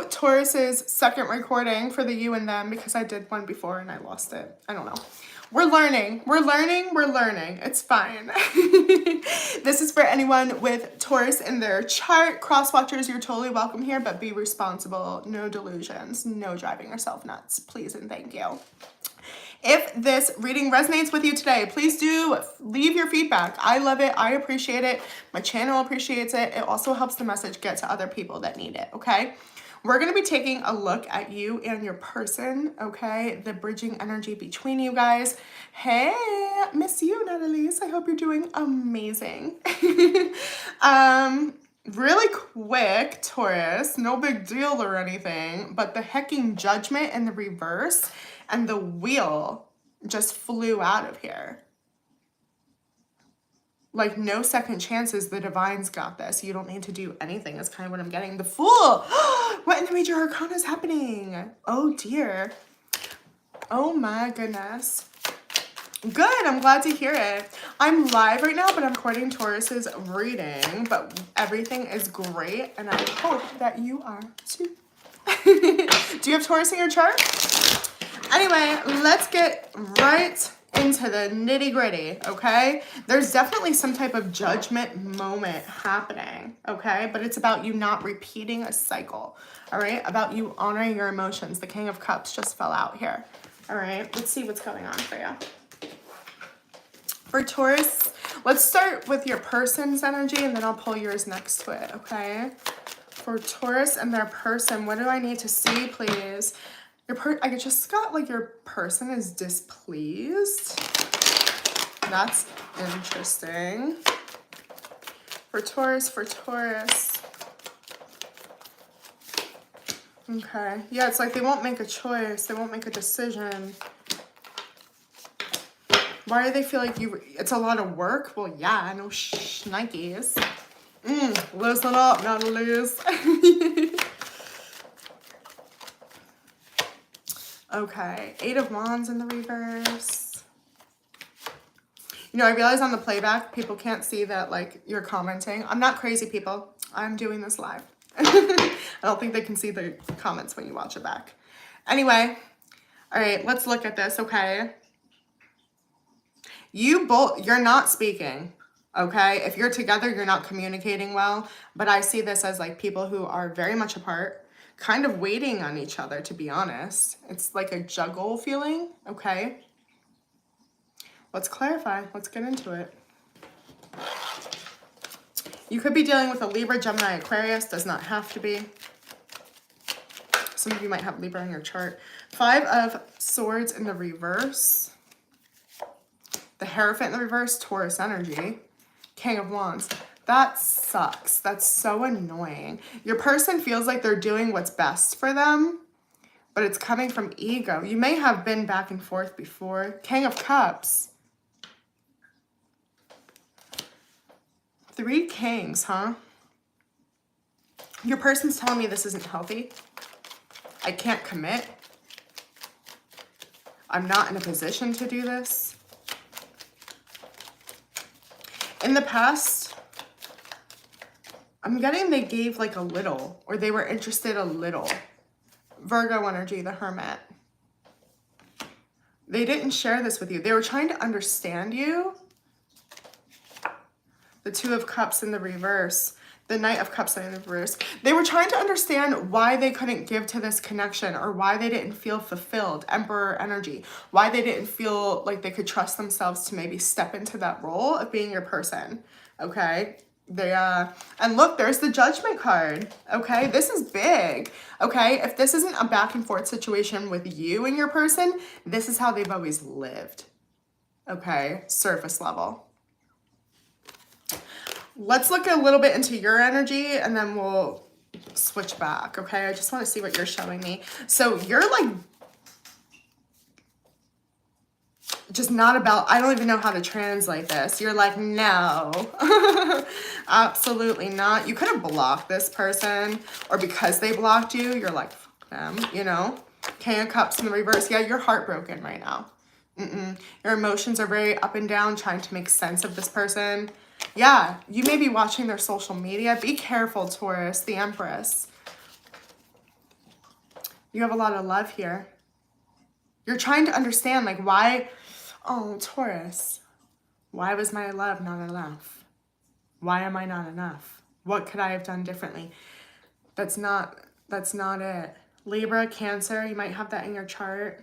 do Taurus's second recording for the you and them because I did one before and I lost it. I don't know. We're learning. We're learning. We're learning. It's fine. This is for anyone with Taurus in their chart. Cross watchers, you're totally welcome here, but be responsible. No delusions. No driving yourself nuts. Please and thank you. If this reading resonates with you today, please do leave your feedback. I love it. I appreciate it. My channel appreciates it. It also helps the message get to other people that need it, okay? We're going to be taking a look at you and your person, okay? The bridging energy between you guys. Hey, miss you, Natalise. I hope you're doing amazing. Really quick, Taurus, no big deal or anything, but the hecking judgment in the reverse and the wheel just flew out of here. Like, no second chances, the divine's got this. You don't need to do anything, is kind of what I'm getting. The Fool! What in the major arcana is happening? Oh, dear. Oh, my goodness. Good, I'm glad to hear it. I'm live right now, but I'm recording Taurus's reading, but everything is great, and I hope that you are too. Do you have Taurus in your chart? Anyway, let's get right into the nitty gritty, okay? There's definitely some type of judgment moment happening, okay? But it's about you not repeating a cycle, all right? About you honoring your emotions. The King of Cups just fell out here, all right? Let's see what's going on for you. For Taurus, let's start with your person's energy and then I'll pull yours next to it, okay? For Taurus and their person, what do I need to see, please? I just got like your person is displeased. That's interesting. For Taurus. Okay. Yeah, it's like they won't make a choice. They won't make a decision. Why do they feel like it's a lot of work? Well, yeah, no shnikes. Listen up, Natalise. Okay, 8 of Wands in the reverse. You know, I realize on the playback, people can't see that, like, you're commenting. I'm not crazy, people. I'm doing this live. I don't think they can see the comments when you watch it back. Anyway, all right, let's look at this, okay? You're not speaking, okay? If you're together, you're not communicating well, but I see this as, like, people who are very much apart, kind of waiting on each other, to be honest. It's like a juggle feeling, okay? Let's clarify. Let's get into it. You could be dealing with a Libra, Gemini, Aquarius. Does not have to be. Some of you might have Libra in your chart. 5 of Swords in the reverse. The Hierophant in the reverse, Taurus energy. King of Wands. That sucks. That's so annoying. Your person feels like they're doing what's best for them, but it's coming from ego. You may have been back and forth before. King of Cups. 3 Kings, huh? Your person's telling me this isn't healthy. I can't commit. I'm not in a position to do this. In the past, I'm getting they gave like a little, or they were interested a little. Virgo energy, the Hermit. They didn't share this with you. They were trying to understand you. The 2 of Cups in the reverse. The Knight of Cups in the reverse. They were trying to understand why they couldn't give to this connection or why they didn't feel fulfilled. Emperor energy. Why they didn't feel like they could trust themselves to maybe step into that role of being your person. Okay? And look, there's the Judgment card, okay? This is big, okay? If this isn't a back and forth situation with you and your person, this is how they've always lived, okay? Surface level. Let's look a little bit into your energy and then we'll switch back, okay? I just want to see what you're showing me. So you're like, just not about, I don't even know how to translate this. You're like, no, absolutely not. You could have blocked this person, or because they blocked you, you're like, fuck them, you know? King of Cups in the reverse. Yeah, you're heartbroken right now. Your emotions are very up and down, trying to make sense of this person. Yeah, you may be watching their social media. Be careful, Taurus, the Empress. You have a lot of love here. You're trying to understand, like, why, oh, Taurus, why was my love not enough? Why am I not enough? What could I have done differently? That's not it. Libra, Cancer, you might have that in your chart.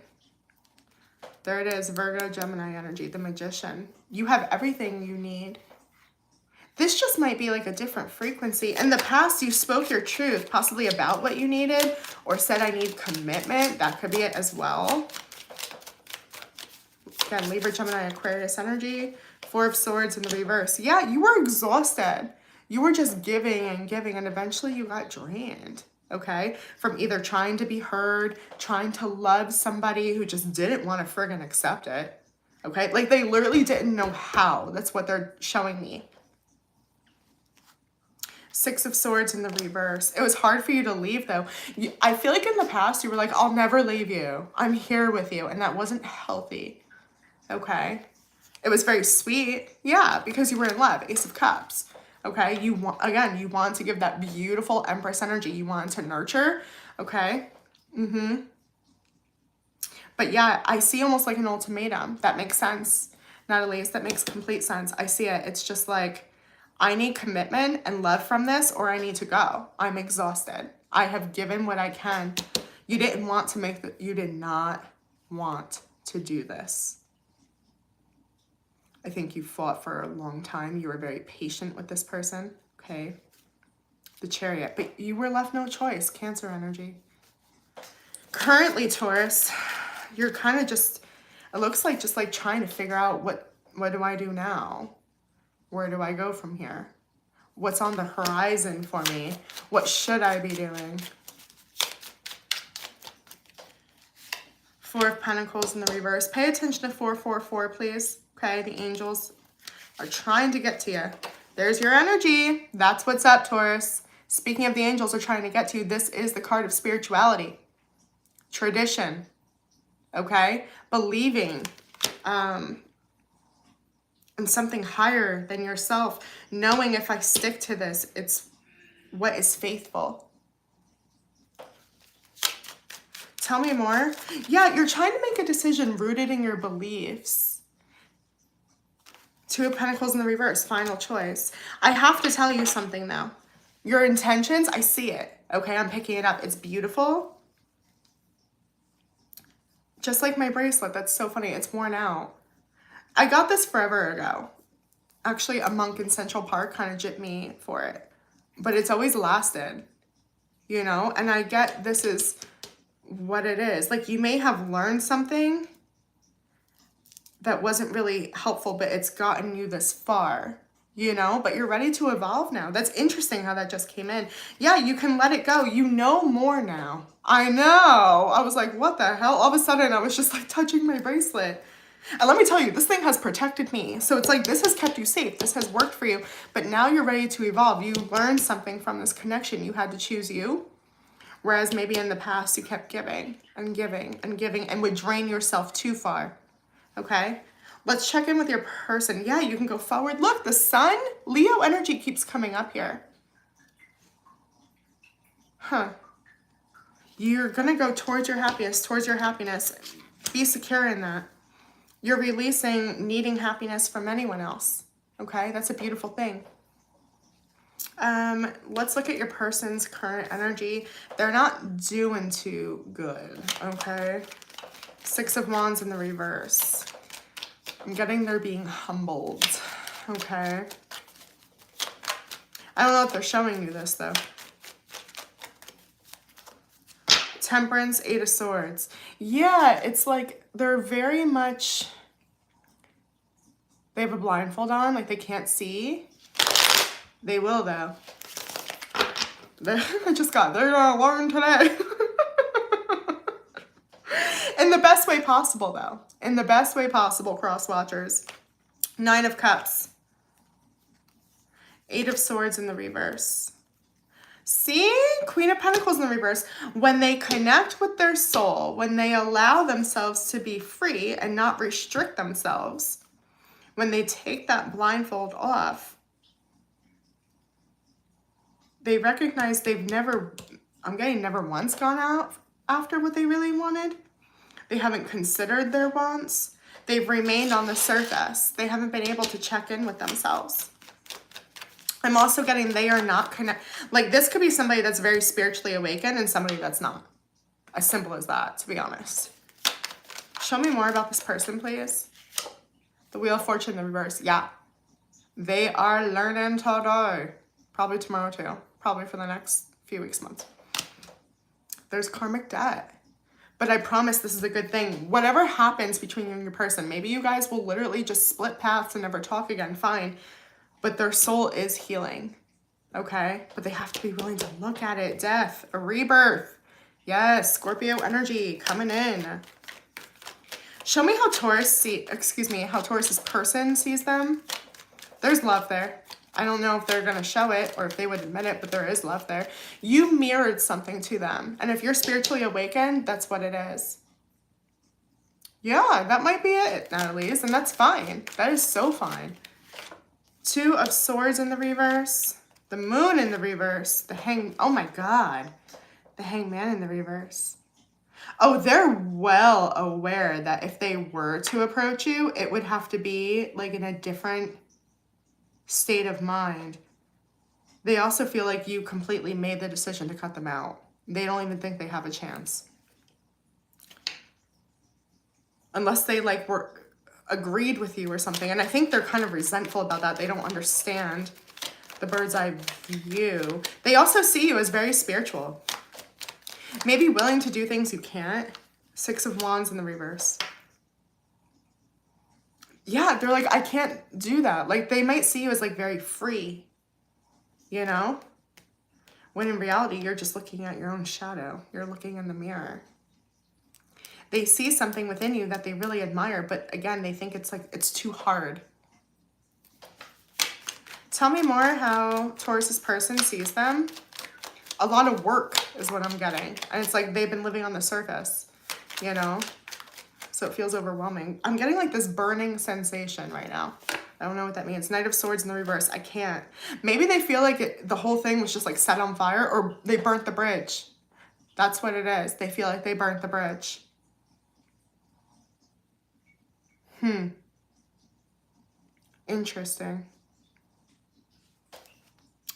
There it is, Virgo, Gemini energy, the Magician. You have everything you need. This just might be like a different frequency. In the past, you spoke your truth, possibly about what you needed, or said, I need commitment. That could be it as well. Again, Libra, Gemini, Aquarius energy. Four of Swords in the reverse. Yeah, you were exhausted. You were just giving, and eventually you got drained, okay? From either trying to be heard, trying to love somebody who just didn't want to friggin' accept it, okay? Like, they literally didn't know how. That's what they're showing me. Six of Swords in the reverse. It was hard for you to leave, though. I feel like in the past, you were like, I'll never leave you. I'm here with you. And that wasn't healthy, okay? It was very sweet, yeah, because you were in love. Ace of Cups, okay? You want, again, you want to give that beautiful Empress energy. You want to nurture, okay? But yeah, I see almost like an ultimatum. That makes sense, Natalie. That makes complete sense. I see it. It's just like, I need commitment and love from this, or I need to go. I'm exhausted. I have given what I can. You didn't want to make the, you did not want to do this. I think you fought for a long time. You were very patient with this person, okay? The Chariot, but you were left no choice. Cancer energy. Currently, Taurus, you're kind of just, it looks like just like trying to figure out what do I do now? Where do I go from here? What's on the horizon for me? What should I be doing? Four of Pentacles in the reverse. Pay attention to 444, please. Okay, the angels are trying to get to you. There's your energy. That's what's up, Taurus. Speaking of the angels are trying to get to you, this is the card of spirituality. Tradition. Okay? Believing. And something higher than yourself, knowing if I stick to this, it's what is faithful. Tell me more. Yeah, you're trying to make a decision rooted in your beliefs. Two of Pentacles in the reverse, final choice. I have to tell you something though. Your intentions, I see it. Okay, I'm picking it up. It's beautiful. Just like my bracelet, that's so funny. It's worn out. I got this forever ago. Actually, a monk in Central Park kind of gypped me for it. But it's always lasted, you know? And I get this is what it is. Like, you may have learned something that wasn't really helpful, but it's gotten you this far, you know? But you're ready to evolve now. That's interesting how that just came in. Yeah, you can let it go. You know more now. I know. I was like, what the hell? All of a sudden, I was just like touching my bracelet. And let me tell you, this thing has protected me. So it's like, this has kept you safe. This has worked for you. But now you're ready to evolve. You learned something from this connection. You had to choose you. Whereas maybe in the past, you kept giving and giving and giving and would drain yourself too far. Okay? Let's check in with your person. Yeah, you can go forward. Look, the sun, Leo energy keeps coming up here. Huh. You're going to go towards your happiness, towards your happiness. Be secure in that. You're releasing needing happiness from anyone else, okay? That's a beautiful thing. Let's look at your person's current energy. They're not doing too good, okay? Six of Wands in the reverse. I'm getting they're being humbled, okay? I don't know if they're showing you this, though. Temperance, Eight of Swords. Yeah, it's like they're very much, they have a blindfold on, like they can't see. They will though. They're gonna learn today. In the best way possible though. In the best way possible, cross watchers. Nine of Cups. Eight of Swords in the reverse. See? Queen of Pentacles in the reverse. When they connect with their soul, when they allow themselves to be free and not restrict themselves, when they take that blindfold off, they recognize they've never, I'm getting never once gone after what they really wanted. They haven't considered their wants. They've remained on the surface. They haven't been able to check in with themselves. I'm also getting they are not connect. Like, this could be somebody that's very spiritually awakened and somebody that's not. As simple as that, to be honest. Show me more about this person, please. The Wheel of Fortune in reverse. Yeah. They are learning today. Probably tomorrow too. Probably for the next few weeks, months. There's karmic debt. But I promise this is a good thing. Whatever happens between you and your person, maybe you guys will literally just split paths and never talk again, fine. But their soul is healing, okay? But they have to be willing to look at it. Death, a rebirth. Yes, Scorpio energy coming in. Show me how how Taurus's person sees them. There's love there. I don't know if they're going to show it or if they would admit it, but there is love there. You mirrored something to them. And if you're spiritually awakened, that's what it is. Yeah, that might be it, Natalie's, and that's fine. That is so fine. Two of Swords in the reverse. The Moon in the reverse. Oh my God. The Hangman in the reverse. Oh, they're well aware that if they were to approach you, it would have to be like in a different state of mind. They also feel like you completely made the decision to cut them out. They don't even think they have a chance. Unless they like were agreed with you or something. And I think they're kind of resentful about that. They don't understand the bird's eye view. They also see you as very spiritual. Maybe willing to do things you can't. Six of Wands in the reverse. Yeah, they're like, I can't do that. Like, they might see you as like very free, you know? When in reality, you're just looking at your own shadow. You're looking in the mirror. They see something within you that they really admire, but again, they think it's like, it's too hard. Tell me more how Taurus's person sees them. A lot of work is what I'm getting. And it's like they've been living on the surface, you know? So it feels overwhelming. I'm getting like this burning sensation right now. I don't know what that means. Knight of Swords in the reverse. I can't. Maybe they feel like the whole thing was just like set on fire, or they burnt the bridge. That's what it is. They feel like they burnt the bridge. Interesting.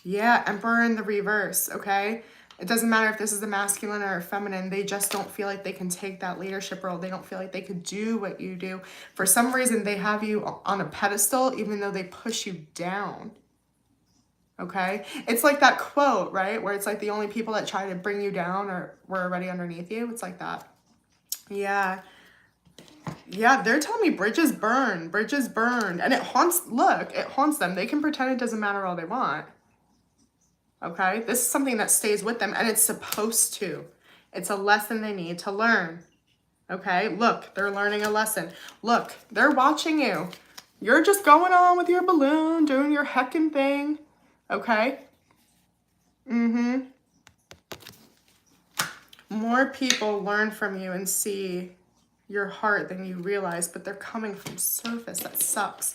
Yeah, Emperor in the reverse, okay? It doesn't matter if this is a masculine or a feminine. They just don't feel like they can take that leadership role. They don't feel like they could do what you do. For some reason, they have you on a pedestal, even though they push you down, okay? It's like that quote, right? Where it's like the only people that try to bring you down were already underneath you. It's like that. Yeah. Yeah, they're telling me bridges burn, bridges burned. And it haunts them. They can pretend it doesn't matter all they want. Okay, this is something that stays with them, and it's supposed to. It's a lesson they need to learn. Okay, look, they're learning a lesson. Look, they're watching you. You're just going on with your balloon, doing your heckin' thing. Okay? More people learn from you and see your heart than you realize, but they're coming from surface. That sucks.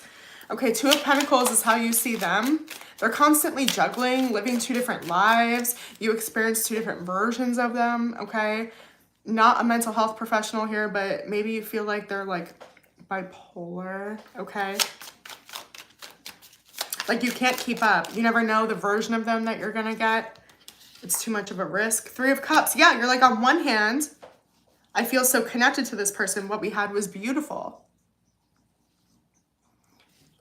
Okay, Two of Pentacles is how you see them. They're constantly juggling, living two different lives. You experience two different versions of them, okay? Not a mental health professional here, but maybe you feel like they're like bipolar, okay? Like you can't keep up. You never know the version of them that you're gonna get. It's too much of a risk. Three of Cups. Yeah, you're like, on one hand, I feel so connected to this person. What we had was beautiful.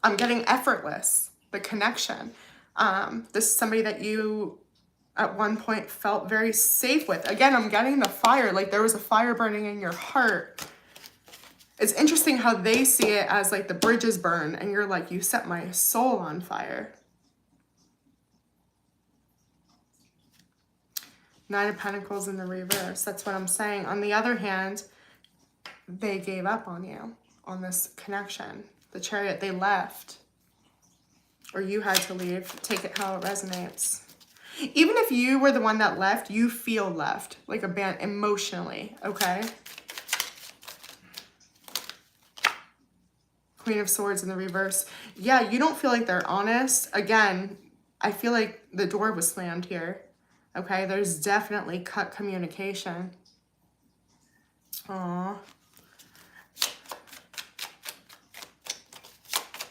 I'm getting effortless, the connection. This is somebody that you at one point felt very safe with. Again, I'm getting the fire, like there was a fire burning in your heart. It's interesting how they see it as like the bridges burn and you're like, you set my soul on fire. Nine of Pentacles in the reverse. That's what I'm saying. On the other hand, they gave up on you on this connection. The Chariot, they left. Or you had to leave. Take it how it resonates. Even if you were the one that left, you feel left. Like a band emotionally, okay? Queen of Swords in the reverse. Yeah, you don't feel like they're honest. Again, I feel like the door was slammed here. Okay, there's definitely cut communication. Aw.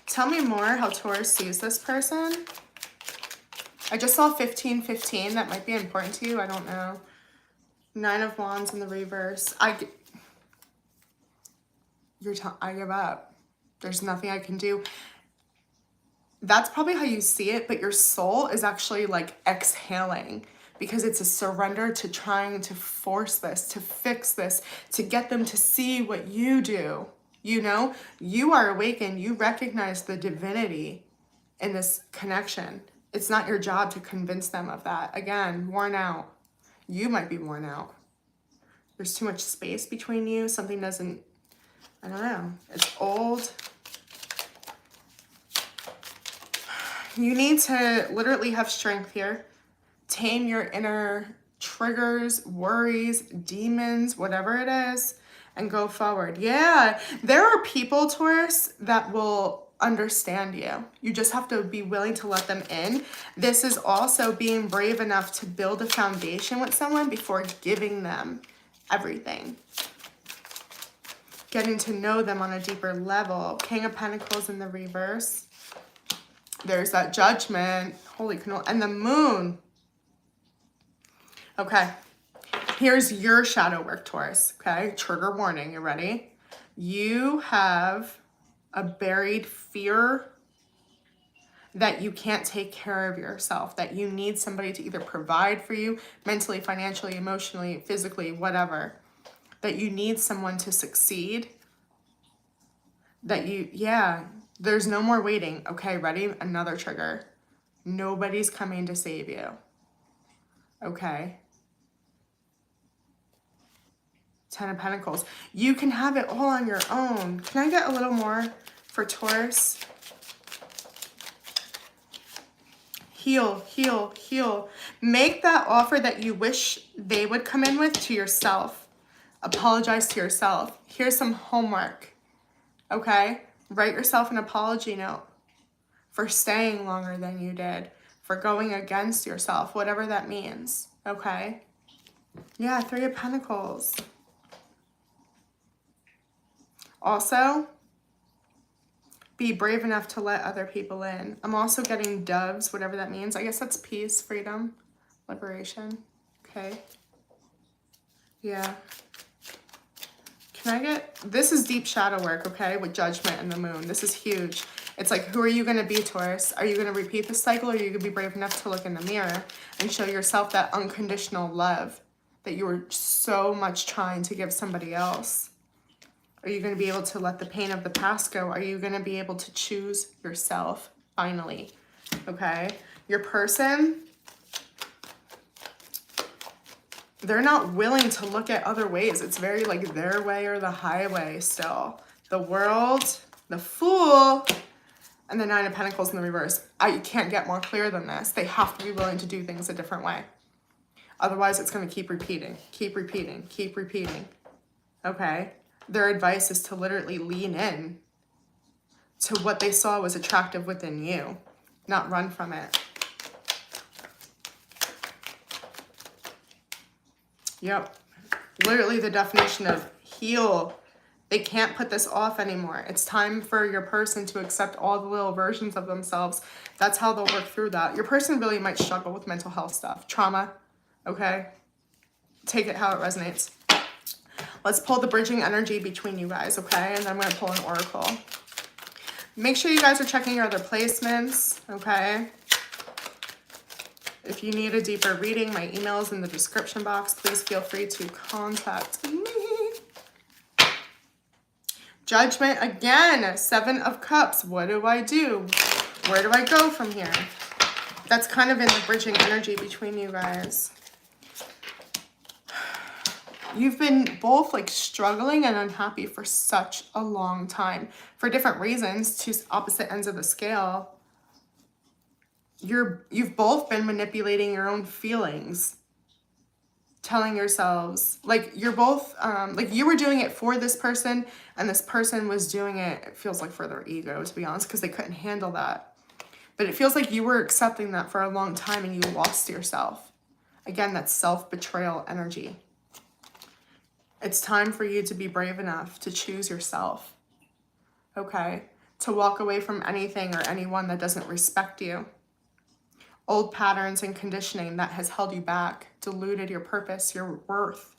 Tell me more how Taurus sees this person. I just saw 1515. That might be important to you. I don't know. 9 of Wands in the reverse. I give up. There's nothing I can do. That's probably how you see it, but your soul is actually like exhaling because it's a surrender to trying to force this, to fix this, to get them to see what you do. You know, you are awakened. You recognize the divinity in this connection. It's not your job to convince them of that. Again, worn out. You might be worn out. There's too much space between you. Something doesn't, I don't know. It's old. You need to literally have strength here. Tame your inner triggers, worries, demons, whatever it is, and go forward. Yeah, there are people, Taurus, that will understand you. You just have to be willing to let them in. This is also being brave enough to build a foundation with someone before giving them everything. Getting to know them on a deeper level. King of Pentacles in the reverse. There's that Judgment. Holy canola. And the Moon. Okay. Here's your shadow work, Taurus. Okay. Trigger warning. You ready? You have a buried fear that you can't take care of yourself, that you need somebody to either provide for you mentally, financially, emotionally, physically, whatever, that you need someone to succeed, that there's no more waiting. Okay, ready? Another trigger. Nobody's coming to save you. Okay. 10 of Pentacles. You can have it all on your own. Can I get a little more for Taurus? Heal, heal, heal. Make that offer that you wish they would come in with to yourself. Apologize to yourself. Here's some homework. Okay? Write yourself an apology note for staying longer than you did, for going against yourself, whatever that means. Okay? Yeah, 3 of Pentacles. Also, be brave enough to let other people in. I'm also getting doves, whatever that means. I guess that's peace, freedom, liberation. Okay. Yeah. Can I get, this is deep shadow work, okay, with Judgment and the Moon. This is huge. It's like, who are you going to be, Taurus? Are you going to repeat the cycle, or are you going to be brave enough to look in the mirror and show yourself that unconditional love that you were so much trying to give somebody else? Are you going to be able to let the pain of the past go? Are you going to be able to choose yourself finally? Okay. Your person, they're not willing to look at other ways. It's very like their way or the highway still. The World, the Fool, and the 9 of Pentacles in the reverse. I can't get more clear than this. They have to be willing to do things a different way. Otherwise, it's going to keep repeating, keep repeating, keep repeating. Okay. Their advice is to literally lean in to what they saw was attractive within you, not run from it. Yep. Literally the definition of heal. They can't put this off anymore. It's time for your person to accept all the little versions of themselves. That's how they'll work through that. Your person really might struggle with mental health stuff, trauma, okay? Take it how it resonates. Let's pull the bridging energy between you guys, okay? And then I'm going to pull an oracle. Make sure you guys are checking your other placements, okay? If you need a deeper reading, my email is in the description box. Please feel free to contact me. Judgment again, 7 of Cups. What do I do? Where do I go from here? That's kind of in the bridging energy between you guys. You've been both like struggling and unhappy for such a long time for different reasons, two opposite ends of the scale. You've both been manipulating your own feelings, telling yourselves like you're both like you were doing it for this person and this person was doing it, it feels like for their ego, to be honest, because they couldn't handle that. But it feels like you were accepting that for a long time and you lost yourself. Again, that's self-betrayal energy. It's time for you to be brave enough to choose yourself, okay? To walk away from anything or anyone that doesn't respect you. Old patterns and conditioning that has held you back, diluted your purpose, your worth.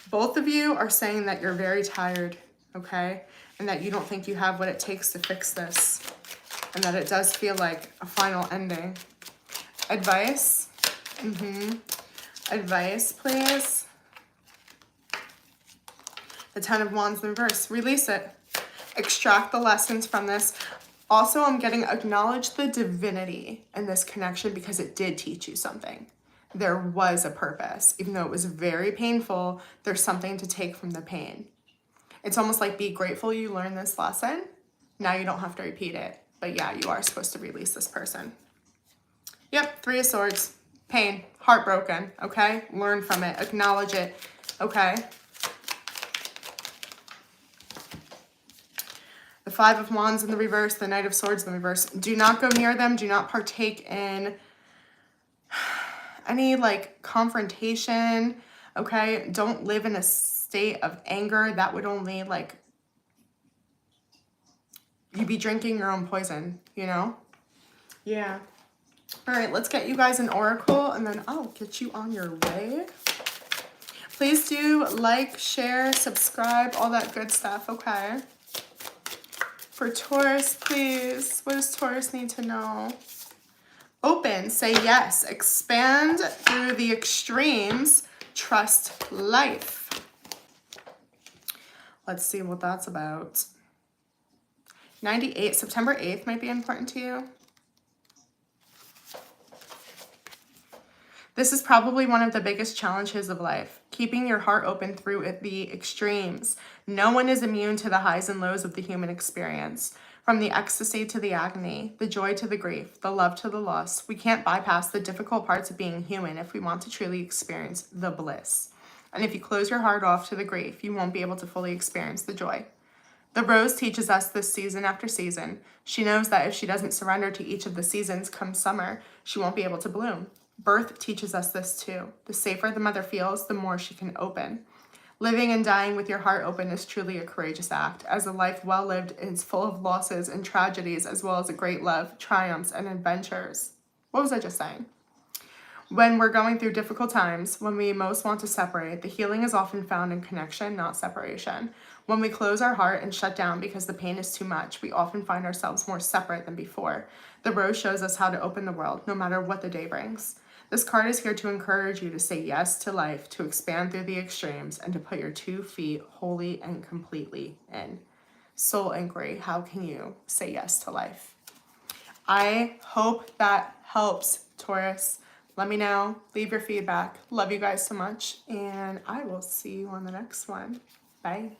Both of you are saying that you're very tired, okay? And that you don't think you have what it takes to fix this. And that it does feel like a final ending. Advice? Advice, please. The 10 of Wands in reverse. Release it. Extract the lessons from this. Also, I'm getting acknowledge the divinity in this connection because it did teach you something. There was a purpose. Even though it was very painful, there's something to take from the pain. It's almost like be grateful you learned this lesson. Now you don't have to repeat it. But yeah, you are supposed to release this person. Yep, 3 of Swords. Pain. Heartbroken. Okay? Learn from it. Acknowledge it. Okay? The 5 of Wands in the reverse, the Knight of Swords in the reverse. Do not go near them. Do not partake in any like confrontation, okay? Don't live in a state of anger. That would only like, you'd be drinking your own poison, you know? Yeah. All right, let's get you guys an oracle and then I'll get you on your way. Please do like, share, subscribe, all that good stuff, okay? For Taurus, please. What does Taurus need to know? Open, say yes. Expand through the extremes. Trust life. Let's see what that's about. 98, September 8th might be important to you. This is probably one of the biggest challenges of life, keeping your heart open through the extremes. No one is immune to the highs and lows of the human experience. From the ecstasy to the agony, the joy to the grief, the love to the loss, we can't bypass the difficult parts of being human if we want to truly experience the bliss. And if you close your heart off to the grief, you won't be able to fully experience the joy. The rose teaches us this season after season. She knows that if she doesn't surrender to each of the seasons come summer, she won't be able to bloom. Birth teaches us this too. The safer the mother feels, the more she can open. Living and dying with your heart open is truly a courageous act, as a life well lived is full of losses and tragedies, as well as a great love, triumphs, and adventures. What was I just saying? When we're going through difficult times, when we most want to separate, the healing is often found in connection, not separation. When we close our heart and shut down because the pain is too much, we often find ourselves more separate than before. The rose shows us how to open the world, no matter what the day brings. This card is here to encourage you to say yes to life, to expand through the extremes, and to put your 2 feet wholly and completely in. Soul inquiry, how can you say yes to life? I hope that helps, Taurus. Let me know. Leave your feedback. Love you guys so much, and I will see you on the next one. Bye.